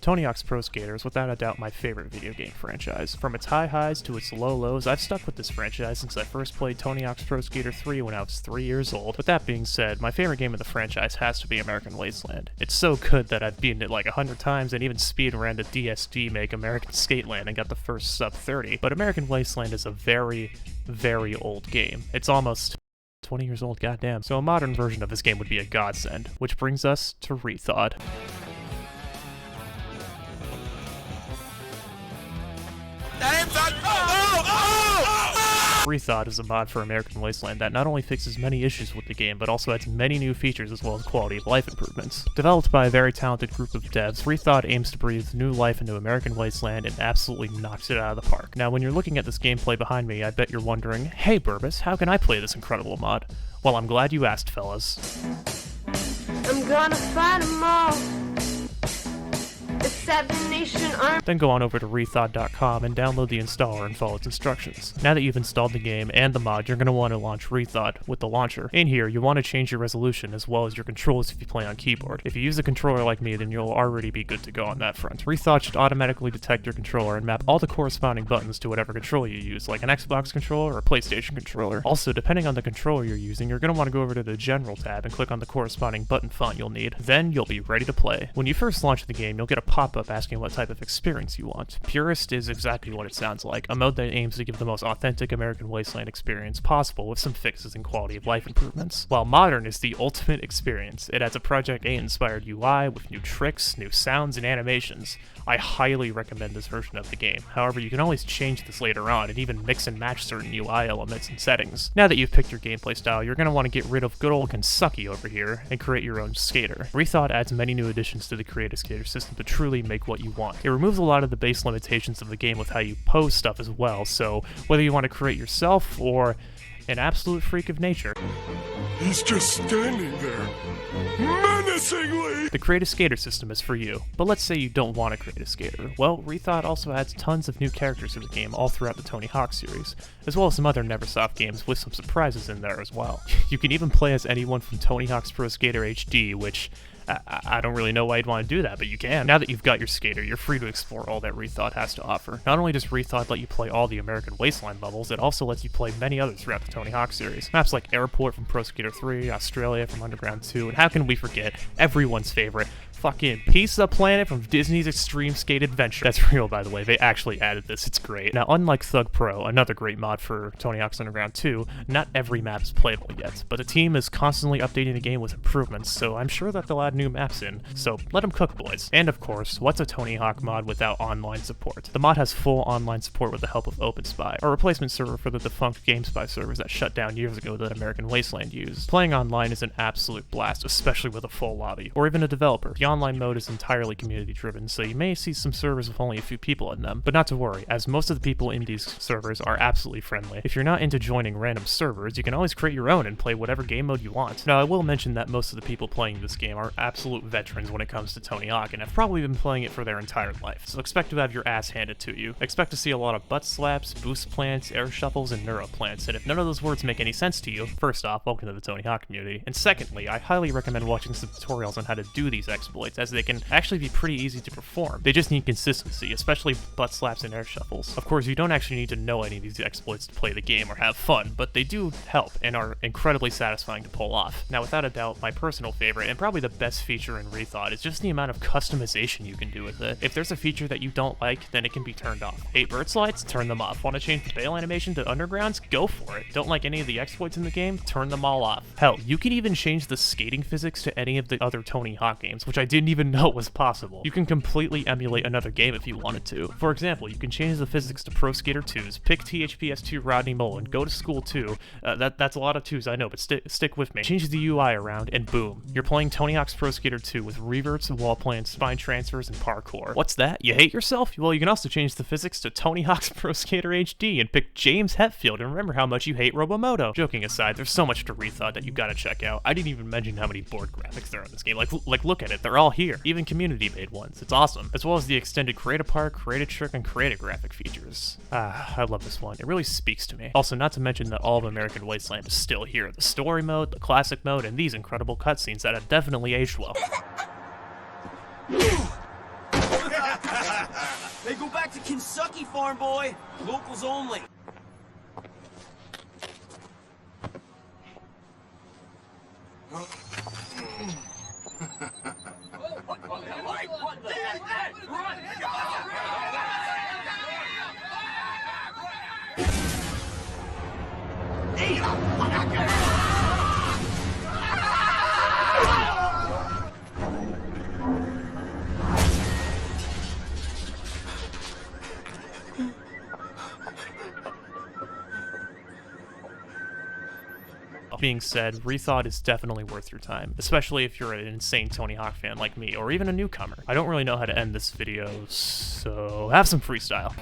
Tony Hawk's Pro Skater is without a doubt my favorite video game franchise. From its high highs to its low lows, I've stuck with this franchise since I first played Tony Hawk's Pro Skater 3 when I was 3 years old. With that being said, my favorite game of the franchise has to be American Wasteland. It's so good that I've beaten it like 100 times and even speedran the DSD make American Skateland and got the first sub 30. But American Wasteland is a very, very old game. It's almost 20 years old, goddamn. So a modern version of this game would be a godsend, which brings us to reTHAWed. reTHAWed is a mod for American Wasteland that not only fixes many issues with the game, but also adds many new features as well as quality of life improvements. Developed by a very talented group of devs, reTHAWed aims to breathe new life into American Wasteland and absolutely knocks it out of the park. Now, when you're looking at this gameplay behind me, I bet you're wondering, hey Burbus, how can I play this incredible mod? Well, I'm glad you asked, fellas. I'm gonna find 'em all. Then go on over to reTHAWed.com and download the installer and follow its instructions. Now that you've installed the game and the mod, you're going to want to launch reTHAWed with the launcher. In here, you want to change your resolution as well as your controls if you play on keyboard. If you use a controller like me, then you'll already be good to go on that front. reTHAWed should automatically detect your controller and map all the corresponding buttons to whatever controller you use, like an Xbox controller or a PlayStation controller. Also, depending on the controller you're using, you're going to want to go over to the General tab and click on the corresponding button font you'll need. Then you'll be ready to play. When you first launch the game, you'll get a pop-up asking what type of experience you want. Purist is exactly what it sounds like, a mode that aims to give the most authentic American Wasteland experience possible with some fixes and quality of life improvements. While Modern is the ultimate experience, it has a Project A-inspired UI with new tricks, new sounds, and animations. I highly recommend this version of the game. However, you can always change this later on and even mix and match certain UI elements and settings. Now that you've picked your gameplay style, you're going to want to get rid of good old Kentucky over here and create your own skater. reTHAWed adds many new additions to the Create a Skater system to truly make what you want. It removes a lot of the base limitations of the game with how you pose stuff as well, so whether you want to create yourself or an absolute freak of nature. He's just standing there, menacingly! The Create a Skater system is for you, but let's say you don't want to create a skater. Well, reTHAWed also adds tons of new characters to the game all throughout the Tony Hawk series, as well as some other Neversoft games with some surprises in there as well. You can even play as anyone from Tony Hawk's Pro Skater HD, which I don't really know why you'd want to do that, but you can. Now that you've got your skater, you're free to explore all that reTHAWed has to offer. Not only does reTHAWed let you play all the American Wasteland levels, it also lets you play many others throughout the Tony Hawk series. Maps like Airport from Pro Skater 3, Australia from Underground 2, and how can we forget everyone's favorite, fucking Pizza Planet from Disney's Extreme Skate Adventure. That's real, by the way. They actually added this. It's great. Now, unlike Thug Pro, another great mod for Tony Hawk's Underground 2, not every map is playable yet, but the team is constantly updating the game with improvements, so I'm sure that they'll add new maps in. So let them cook, boys. And of course, what's a Tony Hawk mod without online support? The mod has full online support with the help of OpenSpy, a replacement server for the defunct GameSpy servers that shut down years ago that American Wasteland used. Playing online is an absolute blast, especially with a full lobby, or even a developer. The online mode is entirely community driven, so you may see some servers with only a few people in them, but not to worry, as most of the people in these servers are absolutely friendly. If you're not into joining random servers, you can always create your own and play whatever game mode you want. Now, I will mention that most of the people playing this game are absolute veterans when it comes to Tony Hawk, and have probably been playing it for their entire life, so expect to have your ass handed to you. Expect to see a lot of butt slaps, boost plants, air shuffles, and neuro plants, and if none of those words make any sense to you, first off, welcome to the Tony Hawk community, and secondly, I highly recommend watching some tutorials on how to do these exploits, as they can actually be pretty easy to perform. They just need consistency, especially butt slaps and air shuffles. Of course, you don't actually need to know any of these exploits to play the game or have fun, but they do help and are incredibly satisfying to pull off. Now, without a doubt, my personal favorite, and probably the best feature in reTHAWed, is just the amount of customization you can do with it. If there's a feature that you don't like, then it can be turned off. Hate bird slides? Turn them off. Want to change the bail animation to undergrounds? Go for it. Don't like any of the exploits in the game? Turn them all off. Hell, you can even change the skating physics to any of the other Tony Hawk games, which I didn't even know was possible. You can completely emulate another game if you wanted to. For example, you can change the physics to Pro Skater 2's, pick THPS2 Rodney Mullen, go to school 2, that's a lot of 2s, I know, but stick with me. Change the UI around, and boom, you're playing Tony Hawk's Pro Skater 2 with reverts, wall plants, spine transfers, and parkour. What's that? You hate yourself? Well, you can also change the physics to Tony Hawk's Pro Skater HD and pick James Hetfield and remember how much you hate Robomoto. Joking aside, there's so much to reTHAWed that you gotta check out. I didn't even mention how many board graphics there are in this game. Like look at it, they're all here. Even community made ones. It's awesome. As well as the extended Create a Park, Create a Trick, and Create a Graphic features. I love this one. It really speaks to me. Also, not to mention that all of American Wasteland is still here. The story mode, the classic mode, and these incredible cutscenes that have definitely aged well. Hey, go back to Kentucky, farm boy. Locals only. Being said, reTHAWed is definitely worth your time, especially if you're an insane Tony Hawk fan like me, or even a newcomer. I don't really know how to end this video, so have some freestyle.